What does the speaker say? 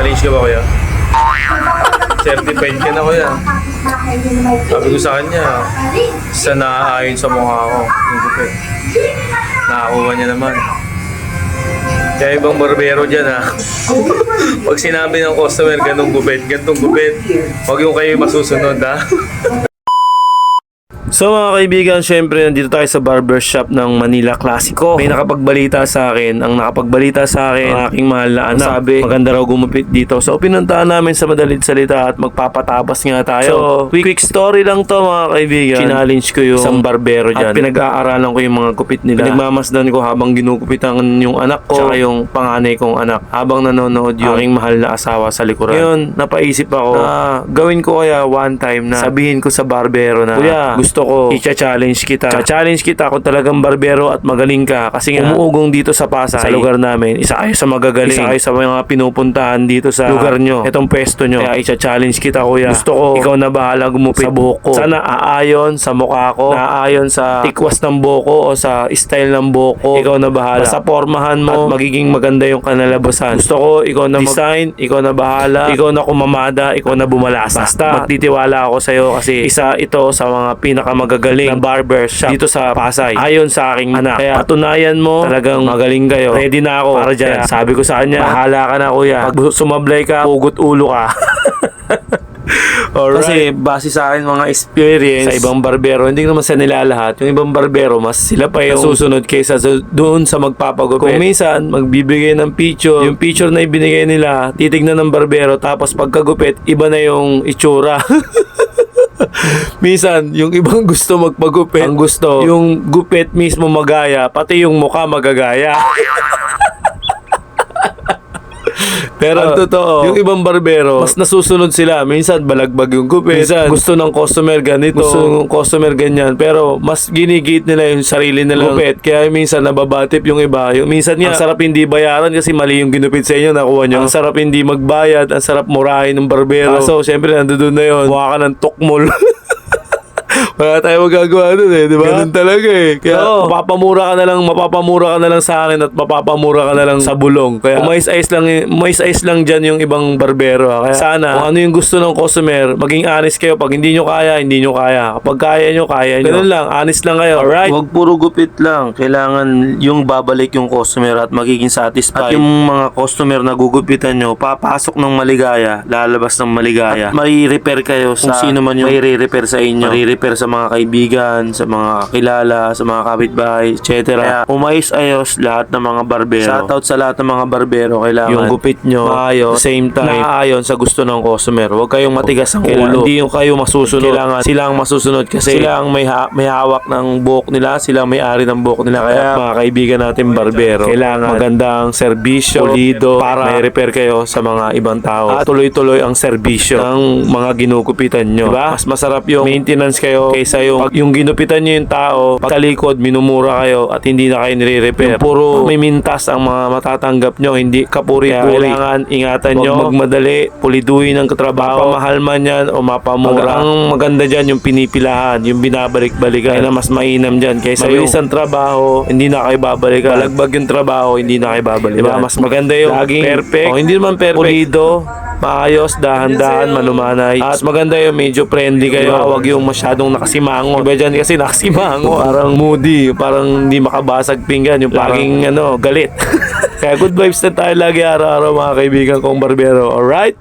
Challenge ka ba, kuya? Certified ka na, kuya. Sabi ko sa kanya, sa naaayon sa mukha ko, yung gupit. Nakakuha niya naman. Kaya ibang barbero dyan, ha. Pag sinabi ng customer, ganong gupit, gantong gupit, huwag yung kayo masusunod, ha. So mga kaibigan, syempre nandito tayo sa barbershop ng Manila Classico. May nakapagbalita sa akin, ang aking mahal na anak. Sabi, maganda raw gumupit dito. So pinuntahan namin sa madalit salita at magpapatapas nga tayo. So quick story lang to mga kaibigan. Challenge ko yung isang barbero dyan. At pinag-aaralan ko yung mga gupit nila. Pinagmamasdan ko habang ginugupitan yung anak ko, tsaka yung panganay kong anak. Habang nanonood yung aking mahal na asawa sa likuran. Ngayon, napaisip ako na gawin ko kaya one time na sabihin ko sa barbero na, kuya, gusto ko i-challenge kita. Challenge kita kung talagang barbero at magaling ka. Kasi nga, umuugong dito sa Pasay, sa lugar namin. Isa kayo sa magagaling. Isa kayo sa mga pinupuntahan dito sa lugar nyo. Itong pwesto nyo. Kaya i-challenge kita, kuya. Gusto ko, ikaw na bahala gumupit sa buhok ko. Sana aayon sa mukha ko, naaayon sa tikwas ng buhok ko o sa style ng buhok ko. Ikaw na bahala. Sa pormahan mo at magiging maganda yung kanalabasan. Gusto ko, ikaw na design, ikaw na bahala, ikaw na kumamada, ikaw na bumalasa. Basta, magtitiwala ako sa'yo kasi isa ito sa mga pinakamagagaling na barbershop dito sa Pasay. Ayon sa aking anak. Kaya patunayan mo talagang magaling kayo. Ready na ako para dyan. Kaya sabi ko sa kanya, bahala ka na, kuya. Pag sumablay ka, hugot ulo ka. Alright. Kasi base sa akin mga experience sa ibang barbero, hindi naman sa nila lahat. Yung ibang barbero, mas sila pa yung susunod kaysa doon sa magpapagupit. Kung minsan, magbibigay ng picture, yung picture na ibinigay nila, titignan ng barbero, tapos pagkagupit, iba na yung itsura. Minsan, yung ibang gusto magpagupit, ang gusto, yung gupit mismo magaya, pati yung mukha magagaya. Pero ang totoo, yung ibang barbero, mas nasusunod sila. Minsan balagbag yung gupit, minsan gusto ng customer ganito, gusto ng customer ganyan. Pero mas ginigit nila yung sarili nilang gupit. Kaya minsan nababatip yung iba. Yung minsan nga, ang sarap hindi bayaran kasi mali yung ginupit sa inyo, nakuha nyo. Ang sarap hindi magbayad, ang sarap murahin ng barbero. So, syempre nandoon na yun. Mukha ka ng tukmol. Wala tayo magagawa nun eh, di ba? Ganun talaga eh. Kaya mapapamura ka na lang sa akin at mapapamura ka na lang sa bulong. Kaya mais-ayos lang dyan yung ibang barbero. Kaya sana, kung ano yung gusto ng customer, maging honest kayo. Pag hindi nyo kaya, hindi nyo kaya. Kapag kaya nyo, kaya nyo. Ganun lang, honest lang kayo. Alright? Huwag puro gupit lang. Kailangan yung babalik yung customer at magiging satisfied. At yung mga customer na gugupitan nyo, papasok ng maligaya, lalabas ng maligaya. At mai-repair kayo sa kung sino man yung mai-repair sa inyo. Mai-repair sa mga kaibigan, sa mga kilala, sa mga kapitbahay, etc. Kaya umayos-ayos lahat ng mga barbero. Shoutout sa lahat ng mga barbero. Kailangan yung gupit nyo maayos, same time naayon sa gusto ng customer. Huwag kayong matigas ang ulo. Hindi yung kayo masusunod. Kailangan sila ang masusunod kasi sila ang may hawak ng buhok nila, sila ang may-ari ng buhok nila. Kaya mga kaibigan natin barbero, kailangan magandang serbisyo, pulido, para may repair kayo sa mga ibang tao. At tuloy-tuloy ang serbisyo ng mga ginugupitan nyo. Diba? Mas masarap yung maintenance kayo kaysa yung ginupitan nyo yung tao, pagkalikod, minumura kayo at hindi na kayo nire-repair. Yung puro may mintas ang mga matatanggap nyo, hindi kapuri-puri. Kailangan ingatan nyo, magmadali, puliduhin ang katrabaho, mahal man yan o mapamura. Ang maganda dyan yung pinipilahan, yung binabalik-balikan. Kaya na mas mainam dyan. Kaysa yung isang trabaho, hindi na kayo babalikan. Balagbag yung trabaho, hindi na kayo babalikan. Diba? Mas maganda yung laging perfect. O, hindi naman perfect. Pulido, maayos, dahan-dahan, malumanay. At maganda yung medyo friendly kayo. Huwag yung masyadong nakasimango. Iba dyan kasi nakasimango. Parang moody. Parang hindi makabasag pinggan. Yung laging galit. Kaya good vibes na tayo lagi araw-araw mga kaibigan kong barbero. Alright?